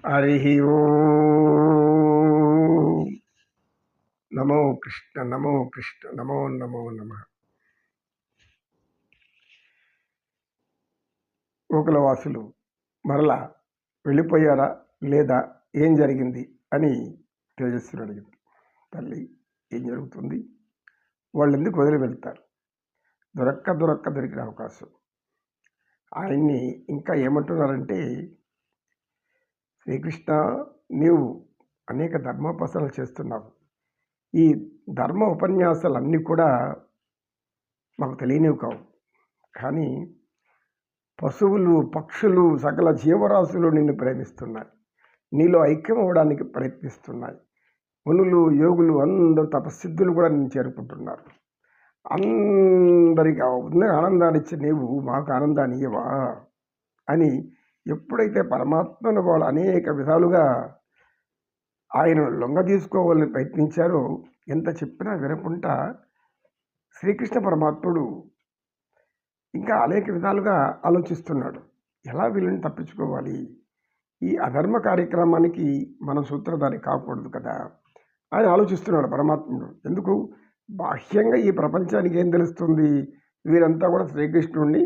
హరి ఓం. నమో కృష్ణ నమో కృష్ణ నమో నమో నమ. గోకులవాసులు మరలా వెళ్ళిపోయారా లేదా, ఏం జరిగింది అని తేజస్సుని అడిగింది. తల్లి, ఏం జరుగుతుంది, వాళ్ళు ఎందుకు వదిలి వెళ్తారు? దొరికిన అవకాశం. ఆయన్ని ఇంకా ఏమంటున్నారంటే, శ్రీకృష్ణ, నీవు అనేక ధర్మోపాసనలు చేస్తున్నావు. ఈ ధర్మ ఉపన్యాసాలన్నీ కూడా మాకు తెలియనివి కావు, కానీ పశువులు, పక్షులు, సకల జీవరాశులు నిన్ను ప్రేమిస్తున్నాయి, నీలో ఐక్యం అవ్వడానికి ప్రయత్నిస్తున్నాయి. మునులు, యోగులు, అందరూ తపస్సిద్ధులు కూడా నిన్ను చేరుకుంటున్నారు. అందరికి ఆనందాన్ని ఇచ్చి నీవు మాకు ఆనందాన్ని ఇవ్వవా అని ఎప్పుడైతే పరమాత్మను వాళ్ళు అనేక విధాలుగా ఆయన లొంగ తీసుకోవాలని ప్రయత్నించారో, ఎంత చెప్పినా వినకుండా శ్రీకృష్ణ పరమాత్ముడు ఇంకా అనేక విధాలుగా ఆలోచిస్తున్నాడు. ఎలా వీళ్ళని తప్పించుకోవాలి, ఈ అధర్మ కార్యక్రమానికి మనం సూత్రధారి కాకూడదు కదా అని ఆలోచిస్తున్నాడు పరమాత్ముడు. ఎందుకు, బాహ్యంగా ఈ ప్రపంచానికి ఏం తెలుస్తుంది, వీరంతా కూడా శ్రీకృష్ణుడిని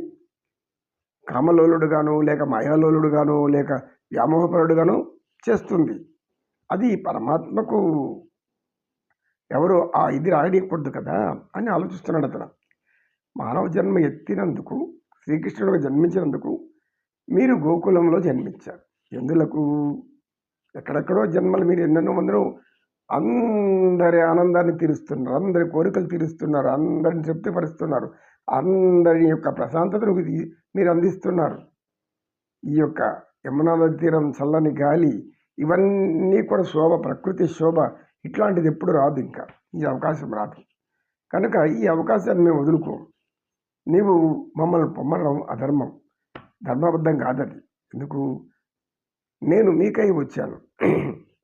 కామలోలుడుగాను, లేక మాయాలోలుడుగాను, లేక వ్యామోహపరుడుగాను చేస్తుంది. అది పరమాత్మకు ఎవరు ఆ ఇది రాయకూడదు కదా అని ఆలోచిస్తున్నాడు అతను. మానవ జన్మ ఎత్తినందుకు, శ్రీకృష్ణుడిగా జన్మించినందుకు మీరు గోకులంలో జన్మించారు. ఎందులకు, ఎక్కడెక్కడో జన్మలు మీరు ఎన్నెన్నో మందిలో అందరి ఆనందాన్ని తీరుస్తున్నారు, అందరి కోరికలు తీరుస్తున్నారు, అందరిని తృప్తిపరుస్తున్నారు, అందరి యొక్క ప్రశాంతతను మీరు అందిస్తున్నారు. ఈ యొక్క యమునా నది తీరం, చల్లని గాలి, ఇవన్నీ కూడా శోభ, ప్రకృతి శోభ, ఇట్లాంటిది ఎప్పుడు రాదు, ఇంకా ఈ అవకాశం రాదు. కనుక ఈ అవకాశాన్ని మేము వదులుకో. నీవు మమ్మల్ని పొమ్మడం అధర్మం, ధర్మబద్ధం కాదది. ఎందుకు, నేను మీకై వచ్చాను,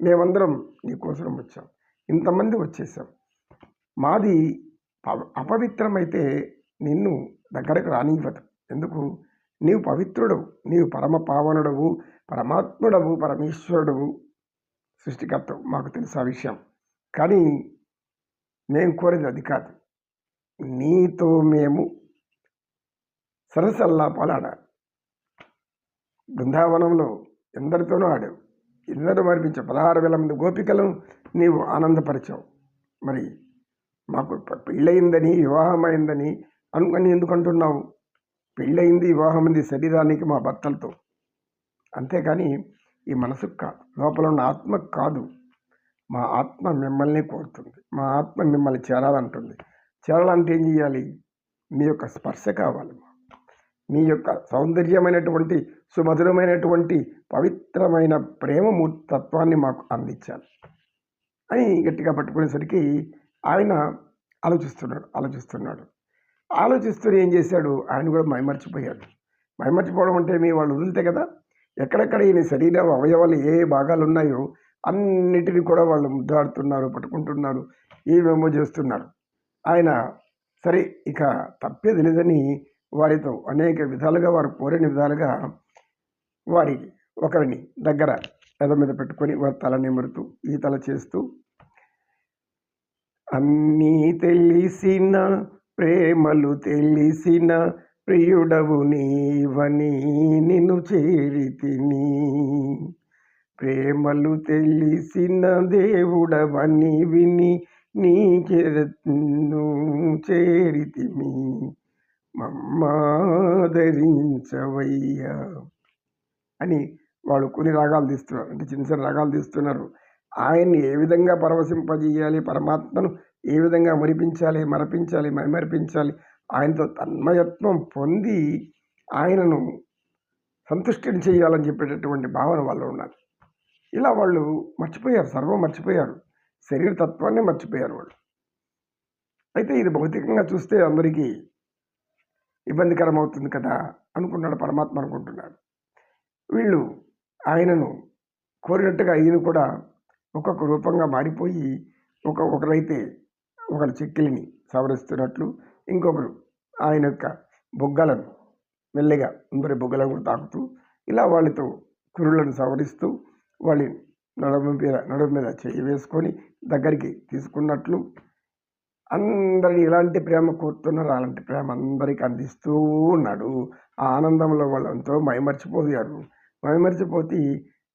మేమందరం నీకోసం వచ్చాం, ఇంతమంది వచ్చేసాం. మాది అపవిత్రమైతే నిన్ను దగ్గరకు రానివ్వదు. ఎందుకు, నీవు పవిత్రుడవు, నీవు పరమ పావనుడవు, పరమాత్ముడవు, పరమేశ్వరుడవు, సృష్టికర్తవు, మాకు తెలుసు ఆ విషయం. కానీ మేము కోరేది అది కాదు. నీతో మేము సరసల్లాపాలు ఆడాలి. బృందావనంలో ఎందరితోనూ ఆడావు, ఎందరూ మరిపించావు, 16,000 మంది గోపికలను నీవు ఆనందపరిచావు. మరి మాకు పెళ్ళయిందని, వివాహమైందని అనుకుని ఎందుకు అంటున్నావు? పెళ్ళయింది, వివాహమైంది శరీరానికి, మా భర్తలతో, అంతేకాని ఈ మనసుకు కాదు, లోపల ఉన్న ఆత్మకు కాదు. మా ఆత్మ మిమ్మల్ని కోరుతుంది, మా ఆత్మ మిమ్మల్ని చేరాలంటుంది. చేరాలంటే ఏం చేయాలి? మీ యొక్క స్పర్శ కావాలి, మీ యొక్క సౌందర్యమైనటువంటి, సుమధురమైనటువంటి, పవిత్రమైన ప్రేమమూర్తత్వాన్ని మాకు అందించాలి అని గట్టిగా పట్టుకునేసరికి ఆయన ఆలోచిస్తూ ఏం చేశాడు, ఆయన కూడా మైమర్చిపోయాడు. మైమర్చిపోవడం అంటే మీ వాళ్ళు వదిలితే కదా, ఎక్కడెక్కడ ఈయన శరీర అవయవాలు ఏ భాగాలు ఉన్నాయో అన్నిటిని కూడా వాళ్ళు ముద్దాడుతున్నారు, పట్టుకుంటున్నారు, ఏమేమో చేస్తున్నారు. ఆయన సరే ఇక తప్పేది లేదని వారితో అనేక విధాలుగా, వారు కోరిన విధాలుగా వారి ఒకరిని దగ్గర ఎద మీద పెట్టుకొని వారి తల నిమురుతూ ఈ తల చేస్తూ, అన్నీ తెలిసిన ప్రేమలు తెలిసిన ప్రియుడవు నీవని నిన్ను చేరితిని, ప్రేమలు తెలిసిన దేవుడవని విని నీ చేరితిమి, మమ్మాదరించవయ్యా అని వాళ్ళు కొన్ని రాగాలు తీస్తున్నారు, అంటే చిన్న చిన్న రాగాలు తీస్తున్నారు. ఆయన్ని ఏ విధంగా పరవశింపజేయాలి, పరమాత్మను ఏ విధంగా మరిపించాలి, మైమరిపించాలి, ఆయనతో తన్మయత్వం పొంది ఆయనను సంతుష్టిని చేయాలని చెప్పేటటువంటి భావన వాళ్ళు ఉన్నారు. ఇలా వాళ్ళు మర్చిపోయారు, సర్వం మర్చిపోయారు, శరీర తత్వాన్ని మర్చిపోయారు వాళ్ళు. అయితే ఇది భౌతికంగా చూస్తే అందరికీ ఇబ్బందికరం అవుతుంది కదా అనుకున్నాడు పరమాత్మ, అనుకుంటున్నాడు. వీళ్ళు ఆయనను కోరినట్టుగా ఈయన కూడా ఒక్కొక్క రూపంగా మారిపోయి, ఒకరైతే ఒకరి చెక్కిలిని సవరిస్తున్నట్లు, ఇంకొకరు ఆయన యొక్క బొగ్గలను మెల్లిగా అందరి బొగ్గలను కూడా తాకుతూ, ఇలా వాళ్ళతో కురులను సవరిస్తూ వాళ్ళ నడుము మీద చెయ్యి వేసుకొని దగ్గరికి తీసుకున్నట్లు అందరిని ఎలాంటి ప్రేమ కోరుతున్నారో అలాంటి ప్రేమ అందరికి అందిస్తూ ఉన్నాడు. ఆ ఆనందంలో వాళ్ళంతో మైమర్చిపోయారు. మైమర్చిపోతే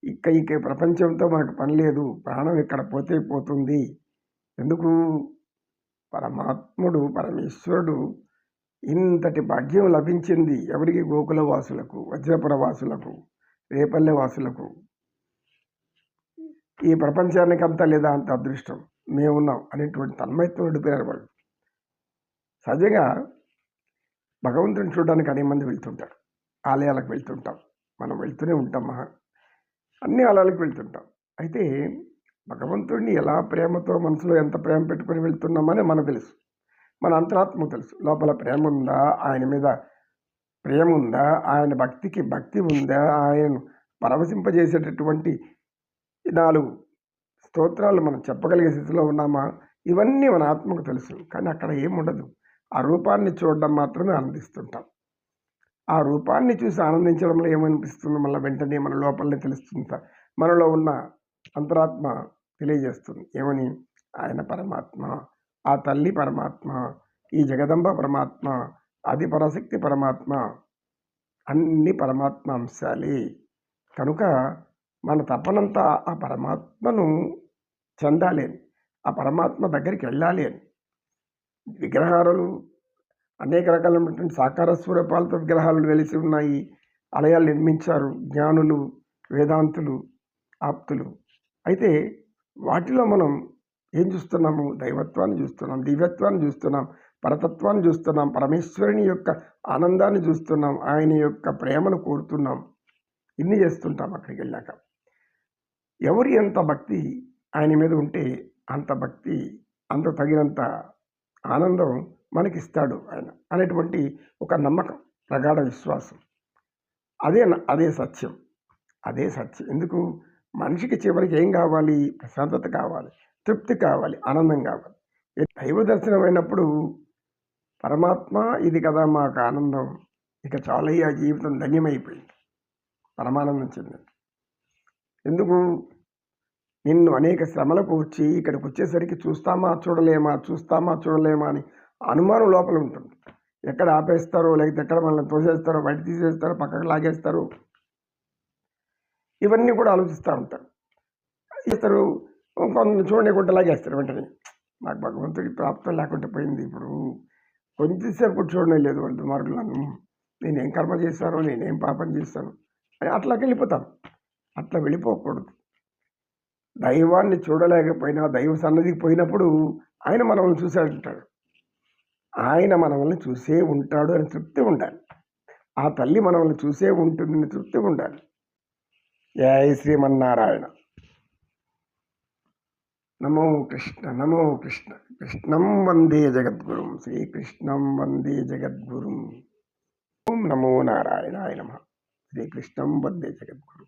ఇక ప్రపంచంతో మనకు పని లేదు, ప్రాణం ఇక్కడ పోతే పోతుంది. ఎందుకు? పరమాత్ముడు పరమేశ్వరుడు ఇంతటి భాగ్యం లభించింది ఎవరికి? గోకుల వాసులకు, వజ్రపుర వాసులకు, రేపల్లె వాసులకు. ఈ ప్రపంచానికి అంతా లేదా అంత అదృష్టం మేమున్నాం అనేటువంటి తన్మయత్వం నడిపారు వాళ్ళు. సహజంగా భగవంతుని చూడడానికి అనేక మంది వెళ్తుంటారు, ఆలయాలకు వెళ్తుంటాం, మనం వెళ్తూనే ఉంటాం, అన్ని ఆలయాలకు వెళ్తుంటాం. అయితే భగవంతుడిని ఎలా ప్రేమతో మనసులో ఎంత ప్రేమ పెట్టుకొని వెళ్తున్నామని మనకు తెలుసు, మన అంతరాత్మ తెలుసు. లోపల ప్రేమ ఉందా, ఆయన మీద ప్రేమ ఉందా, ఆయన భక్తికి భక్తి ఉందా, ఆయనను పరవశింపజేసేటటువంటి 4 స్తోత్రాలు మనం చెప్పగలిగే స్థితిలో ఉన్నామా, ఇవన్నీ మన ఆత్మకు తెలుసు. కానీ అక్కడ ఏముండదు, ఆ రూపాన్ని చూడడం మాత్రమే ఆనందిస్తుంటాం. ఆ రూపాన్ని చూసి ఆనందించడంలో ఏమనిపిస్తుంది, మళ్ళీ వెంటనే మన లోపలనే తెలుస్తుంది, మనలో ఉన్న అంతరాత్మ తెలియజేస్తుంది. ఏమని? ఆయన పరమాత్మ, ఆ తల్లి పరమాత్మ, ఈ జగదంబ పరమాత్మ, ఆది పరాశక్తి పరమాత్మ, అన్ని పరమాత్మ అంశాలే. కనుక మన తపనంతా ఆ పరమాత్మను చెందాలి అని, ఆ పరమాత్మ దగ్గరికి వెళ్ళాలి అని. విగ్రహాలు అనేక రకాలైనటువంటి సాకార స్వరూపాలతో విగ్రహాలు వెలిసి ఉన్నాయి, ఆలయాలు నిర్మించారు జ్ఞానులు, వేదాంతులు, ఆప్తులు. అయితే వాటిలో మనం ఏం చూస్తున్నాము? దైవత్వాన్ని చూస్తున్నాం, దివ్యత్వాన్ని చూస్తున్నాం, పరతత్వాన్ని చూస్తున్నాం, పరమేశ్వరుని యొక్క ఆనందాన్ని చూస్తున్నాం, ఆయన యొక్క ప్రేమను కోరుతున్నాం. ఇన్ని చేస్తుంటాం. అక్కడికి వెళ్ళాక ఎవరి ఎంత భక్తి ఆయన మీద ఉంటే అంత భక్తి, అంత తగినంత ఆనందం మనకిస్తాడు ఆయన అనేటువంటి ఒక నమ్మకం, ప్రగాఢ విశ్వాసం. అదే సత్యం, అదే సత్యం. ఎందుకు? మనిషికి చివరికి ఏం కావాలి? ప్రశాంతత కావాలి, తృప్తి కావాలి, ఆనందం కావాలి. దైవ దర్శనం అయినప్పుడు పరమాత్మ ఇది కదా మాకు ఆనందం, ఇక చాలయ్యా జీవితం ధన్యమైపోయింది, పరమానందం చెందింది. ఎందుకు? నిన్ను అనేక శ్రమలకు వచ్చి ఇక్కడికి వచ్చేసరికి చూస్తామా చూడలేమా అని అనుమానం లోపల ఉంటుంది. ఎక్కడ ఆపేస్తారో, లేకపోతే ఎక్కడ మనల్ని తోసేస్తారో, బయట తీసేస్తారో, పక్కకు లాగేస్తారు, ఇవన్నీ కూడా ఆలోచిస్తూ ఉంటారు. చేస్తారు, కొంత చూడలేకుండా లాగేస్తారు వెంటనే. నాకు భగవంతుడి ప్రాప్తం లేకుండా పోయింది, ఇప్పుడు కొంచెంసేపు కూడా చూడలేదు లేదు వాళ్ళు దుర్మార్గులను, నేనేం కర్మ చేశానో, నేనేం పాపం చేశాను అని అట్లాకి వెళ్ళిపోతాను. అట్లా వెళ్ళిపోకూడదు. దైవాన్ని చూడలేకపోయినా దైవ సన్నదికి పోయినప్పుడు ఆయన మనల్ని చూశాడంటాడు, ఆయన మనల్ని చూసే ఉంటాడు అని తృప్తి ఉండాలి. ఆ తల్లి మనల్ని చూసే ఉంటుందని తృప్తి ఉండాలి. జై శ్రీమన్నారాయణ. నమో కృష్ణ, నమో కృష్ణ. కృష్ణం వందే జగద్గురుం, శ్రీకృష్ణం వందే జగద్గురుం. ఓం నమో నారాయణాయ నమః. శ్రీకృష్ణం వందే జగద్గురు.